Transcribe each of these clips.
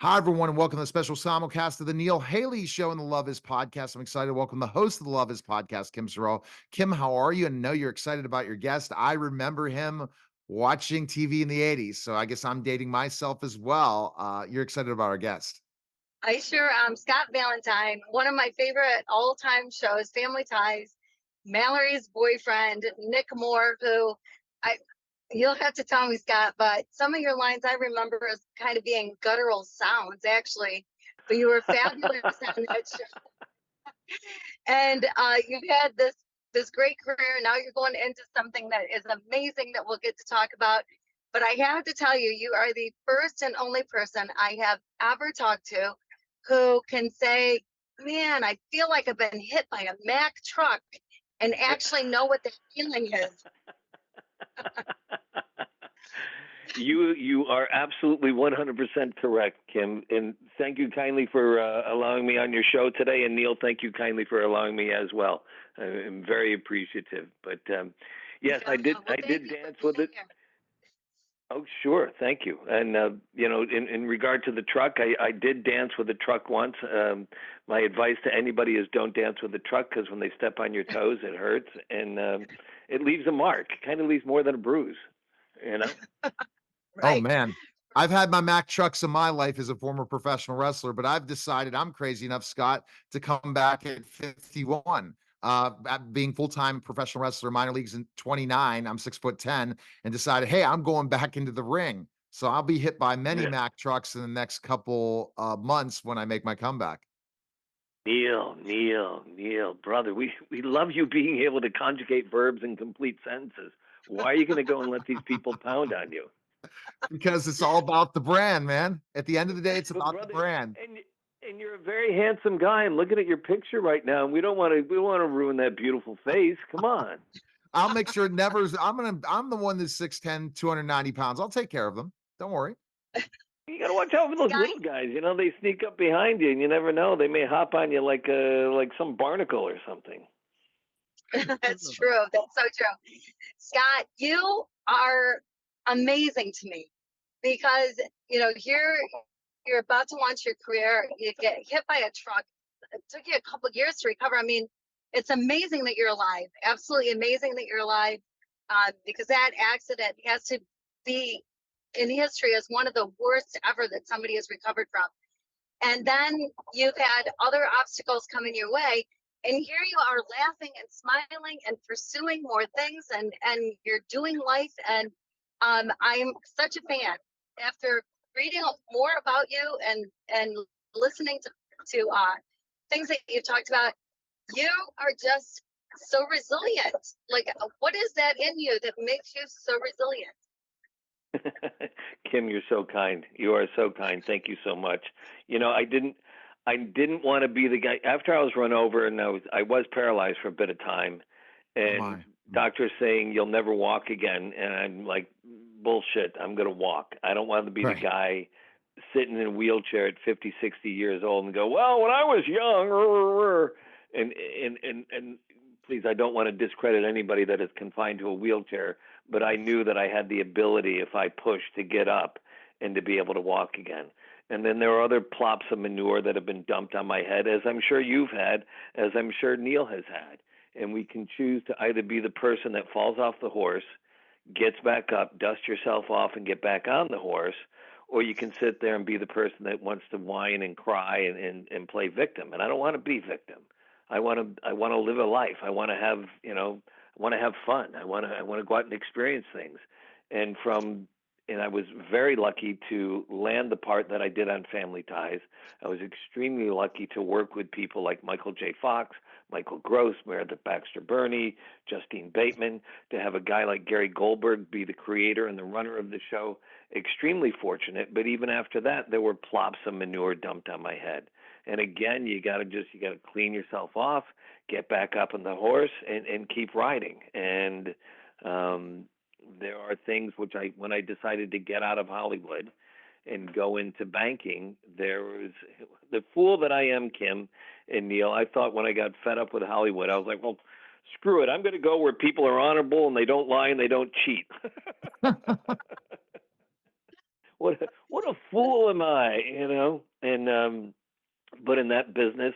Hi, everyone, and welcome to the special simulcast of the Neil Haley Show and the Love Is Podcast. I'm excited to welcome the host of the Love Is Podcast, Kim Sorrell. Kim, how are you? And know you're excited about your guest. I remember him watching TV in the 80s, so I guess I'm dating myself as well. You're excited about our guest. I sure am. Scott Valentine, one of my favorite all-time shows, Family Ties. Mallory's boyfriend, Nick Moore, who I you'll have to tell me, Scott, but some of your lines I remember as kind of being guttural sounds, actually. But you were fabulous on that show. And you've had this great career. Now you're going into something that is amazing that we'll get to talk about. But I have to tell you, you are the first and only person I have ever talked to who can say, man, I feel like I've been hit by a Mack truck and actually know what the feeling is. You are absolutely 100% correct, Kim. And thank you kindly for allowing me on your show today. And Neil, thank you kindly for allowing me as well. I'm very appreciative. But yes, I did. Well, I did dance with it. here. Oh, sure. Thank you. And, in regard to the truck, I did dance with a truck once. My advice to anybody is don't dance with a truck because when they step on your toes, it hurts. And it leaves a mark. It kind of leaves more than a bruise, you know? Oh, Right. man. I've had my Mack trucks in my life as a former professional wrestler, but I've decided I'm crazy enough, Scott, to come back at 51. Being full-time professional wrestler, minor leagues in 29, I'm 6'10", and decided, hey, I'm going back into the ring. So I'll be hit by many Yeah. Mack trucks in the next couple months when I make my comeback. Neil, brother, we love you being able to conjugate verbs in complete sentences. Why are you going to go and let these people pound on you? Because it's all about the brand, man. At the end of the day, it's But about the brother, brand. and you're a very handsome guy. I'm looking at your picture right now, and we want to ruin that beautiful face. Come on. I'll make sure it never. I'm the one that's 6'10", 290 pounds. I'll take care of them. Don't worry. You got to watch out for those Scott, little guys. You know, they sneak up behind you, and you never know. They may hop on you like some barnacle or something. that's true. That's so true. Scott, you are amazing to me because, here you're about to launch your career. You get hit by a truck. It took you a couple of years to recover. I mean, it's amazing that you're alive. Absolutely amazing that you're alive, because that accident has to be in history as one of the worst ever that somebody has recovered from. And then you've had other obstacles coming your way. And here you are laughing and smiling and pursuing more things, and you're doing life. And I'm such a fan. After reading more about you and listening to things that you've talked about, you are just so resilient. Like, what is that in you that makes you so resilient? Kim, you're so kind. You are so kind. Thank you so much. You know, I didn't want to be the guy after I was run over and I was paralyzed for a bit of time, and doctors saying you'll never walk again, and I'm like, bullshit. I'm gonna walk. I don't want to be the guy sitting in a wheelchair at 50, 60 years old and go, well, when I was young, and please, I don't want to discredit anybody that is confined to a wheelchair, but I knew that I had the ability, if I pushed, to get up and to be able to walk again. And then there are other plops of manure that have been dumped on my head, as I'm sure you've had, as I'm sure Neil has had. And we can choose to either be the person that falls off the horse, gets back up, dust yourself off, and get back on the horse, or you can sit there and be the person that wants to whine and cry and play victim. And I don't want to be victim. I want to live a life. I want to have, I want to have fun. I want to go out and experience things. And I was very lucky to land the part that I did on Family Ties. I was extremely lucky to work with people like Michael J. Fox, Michael Gross, Meredith Baxter Burney, Justine Bateman, to have a guy like Gary Goldberg be the creator and the runner of the show. Extremely fortunate. But even after that, there were plops of manure dumped on my head. And again, you got to clean yourself off, get back up on the horse, and keep riding. And there are things when I decided to get out of Hollywood and go into banking, there was the fool that I am, Kim and Neil. I thought when I got fed up with Hollywood, I was like, well, screw it. I'm going to go where people are honorable and they don't lie and they don't cheat. What what a fool am I, you know? And but in that business,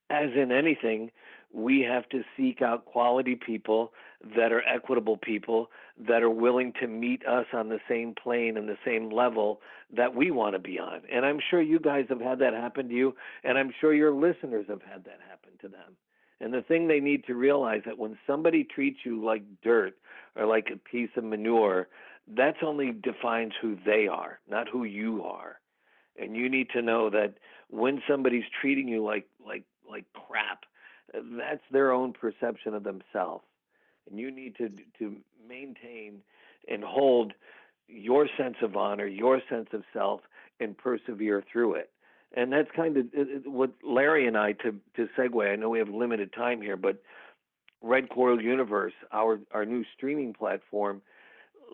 as in anything, we have to seek out quality people that are equitable people that are willing to meet us on the same plane and the same level that we want to be on. And I'm sure you guys have had that happen to you, and I'm sure your listeners have had that happen to them. And the thing they need to realize that when somebody treats you like dirt or like a piece of manure, that's only defines who they are, not who you are. And you need to know that when somebody's treating you like crap, that's their own perception of themselves. And you need to maintain and hold your sense of honor, your sense of self, and persevere through it. And that's kind of what Larry and I, to segue, I know we have limited time here, but Red Coral Universe, our new streaming platform,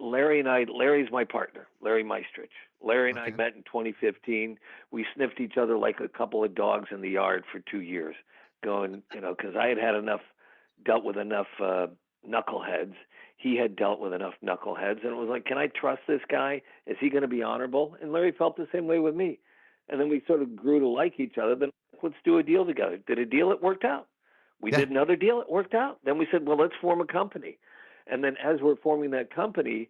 Larry's my partner, Larry Meistrich. Larry and I met in 2015. We sniffed each other like a couple of dogs in the yard for 2 years, going, because I had dealt with enough knuckleheads. He had dealt with enough knuckleheads, and it was like, can I trust this guy? Is he going to be honorable? And Larry felt the same way with me. And then we sort of grew to like each other. Then let's do a deal together. Did a deal, it worked out. We did another deal, it worked out. Then we said, well, let's form a company. And then as we're forming that company,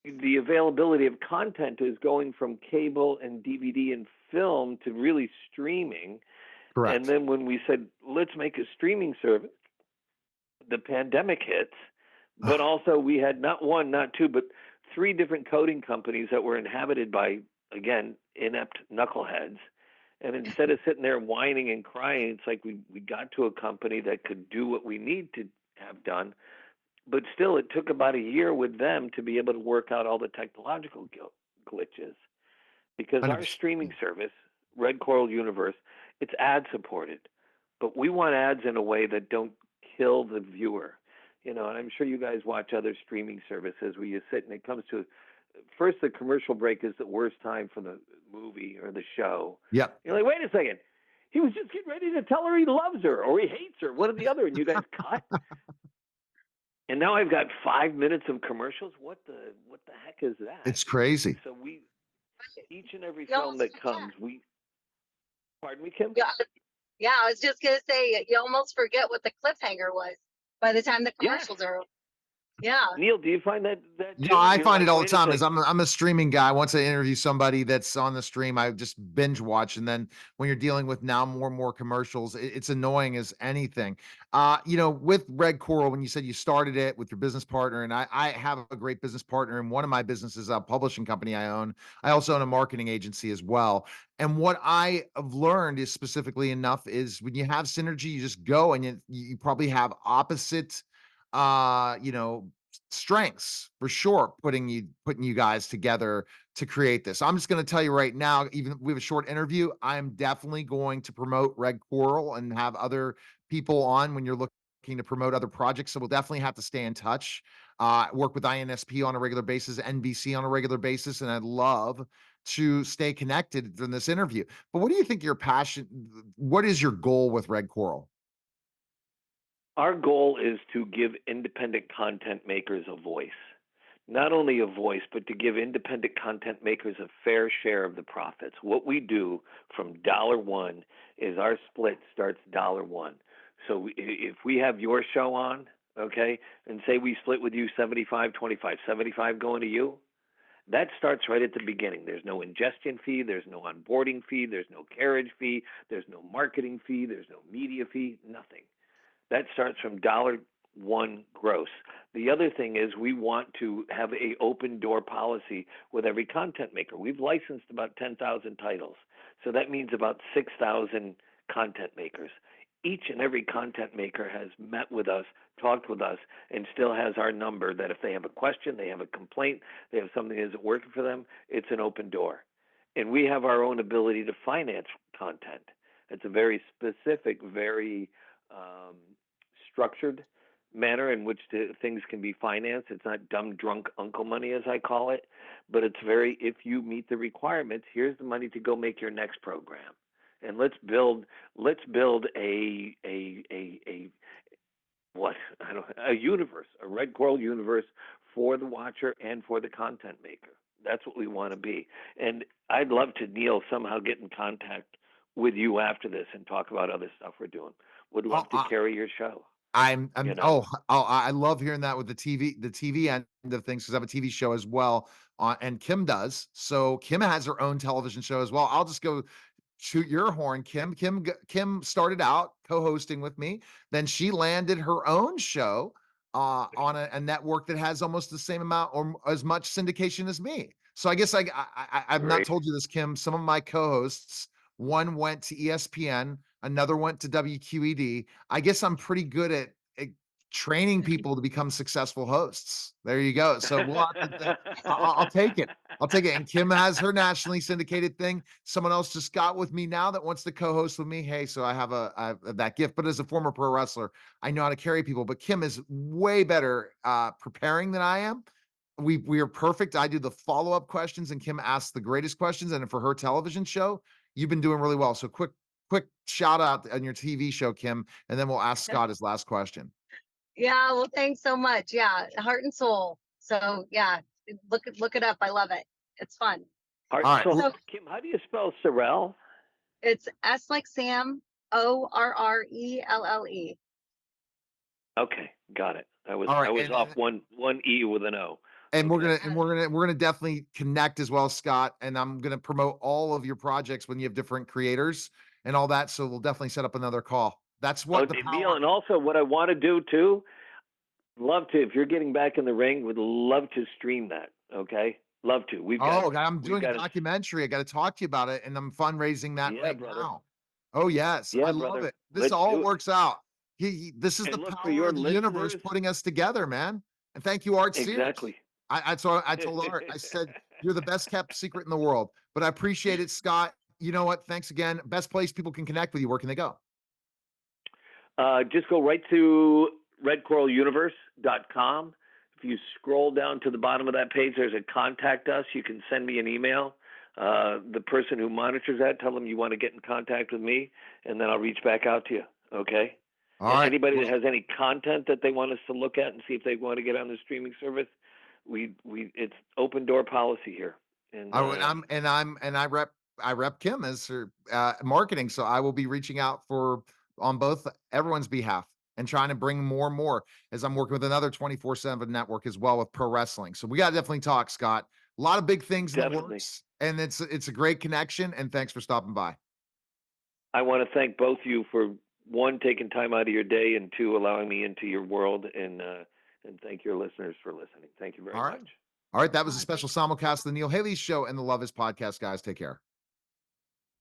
the availability of content is going from cable and DVD and film to really streaming. Correct. And then when we said, let's make a streaming service, the pandemic hits. But also we had not one, not two, but 3 different coding companies that were inhabited by, again, inept knuckleheads. And instead of sitting there whining and crying, it's like we got to a company that could do what we need to have done. But still, it took about a year with them to be able to work out all the technological glitches. Because our streaming service, Red Coral Universe, it's ad supported. But we want ads in a way that don't kill the viewer. And I'm sure you guys watch other streaming services where you sit and it comes to, first, the commercial break is the worst time for the movie or the show. Yep. You're like, wait a second. He was just getting ready to tell her he loves her or he hates her, one or the other, and you guys cut. And now I've got 5 minutes of commercials. What the heck is that? It's crazy. So each and every film that comes, pardon me, Kim? Yeah, I was just gonna say, you almost forget what the cliffhanger was by the time the commercials are over. Yeah. Neil, do you find that No, I find it all the time. As I'm a streaming guy. Once I interview somebody that's on the stream, I just binge watch. And then when you're dealing with now more and more commercials, it's annoying as anything. With Red Coral, when you said you started it with your business partner, and I have a great business partner in one of my businesses, a publishing company I own. I also own a marketing agency as well. And what I have learned is specifically enough is when you have synergy, you just go and you probably have opposite strengths for sure, putting you guys together to create this. I'm just going to tell you right now, even if we have a short interview, I'm definitely going to promote Red Coral and have other people on when you're looking to promote other projects. So we'll definitely have to stay in touch, work with INSP on a regular basis, NBC on a regular basis. And I'd love to stay connected in this interview. But what do you think what is your goal with Red Coral? Our goal is to give independent content makers a voice. Not only a voice, but to give independent content makers a fair share of the profits. What we do from $1 is our split starts $1. So if we have your show on, okay, and say we split with you 75-25, 75 going to you, that starts right at the beginning. There's no ingestion fee, there's no onboarding fee, there's no carriage fee, there's no marketing fee, there's no media fee, nothing. That starts from $1 gross. The other thing is we want to have a open door policy with every content maker. We've licensed about 10,000 titles. So that means about 6,000 content makers. Each and every content maker has met with us, talked with us, and still has our number that if they have a question, they have a complaint, they have something that isn't working for them, it's an open door. And we have our own ability to finance content. It's a very specific, very structured manner in which things can be financed. It's not dumb, drunk uncle money, as I call it, but it's very, if you meet the requirements, here's the money to go make your next program. And let's build a universe, a Red Coral universe for the watcher and for the content maker. That's what we want to be. And I'd love to, Neil, somehow get in contact with you after this and talk about other stuff we're doing. Would love to carry your show. I'm You know? I love hearing that with the TV end of things, because I have a TV show as well, and Kim does. So Kim has her own television show as well. I'll just go shoot your horn, Kim. Kim started out co-hosting with me. Then she landed her own show on a network that has almost the same amount or as much syndication as me. So I guess I've not told you this, Kim. Some of my co-hosts, one went to ESPN, another went to WQED. I guess I'm pretty good at training people to become successful hosts. There you go. So we'll have to, I'll take it. I'll take it. And Kim has her nationally syndicated thing. Someone else just got with me now that wants to co-host with me. Hey, so I have that gift. But as a former pro wrestler, I know how to carry people. But Kim is way better preparing than I am. We are perfect. I do the follow-up questions, and Kim asks the greatest questions. And for her television show, you've been doing really well. So quick shout out on your TV show, Kim, and then we'll ask Scott his last question. Yeah, well, thanks so much. Yeah, heart and soul. So yeah, look it up. I love it. It's fun. Heart and soul. So, Kim, how do you spell Sorrell? It's S like Sam, ORRELLE. Okay, got it. I was off one E with an O. And we're gonna definitely connect as well, Scott. And I'm gonna promote all of your projects when you have different creators and all that. So we'll definitely set up another call. That's what Neil, and also what I want to do too. Love to, if you're getting back in the ring, would love to stream that. Okay, love to. I'm doing a documentary. I got to talk to you about it, and I'm fundraising that now. Oh yes, I love it. This all works out. This is the power of the universe putting us together, man. And thank you, Art Sears. Exactly. I told Art, I said, you're the best kept secret in the world. But I appreciate it, Scott. You know what? Thanks again. Best place people can connect with you. Where can they go? Just go right to redcoraluniverse.com. If you scroll down to the bottom of that page, there's a contact us. You can send me an email. The person who monitors that, tell them you want to get in contact with me, and then I'll reach back out to you. Okay? All right. Anybody that has any content that they want us to look at and see if they want to get on the streaming service, it's open door policy here. And I rep Kim as her marketing, so I will be reaching out on both everyone's behalf and trying to bring more and more, as I'm working with another 24/7 network as well with pro wrestling. So we got to definitely talk, Scott. A lot of big things in the works, and it's a great connection. And thanks for stopping by. I want to thank both of you for, one, taking time out of your day, and two, allowing me into your world, and thank your listeners for listening. Thank you very much. All right. That was a special simulcast of the Neil Haley Show and the Love Is podcast, guys. Take care.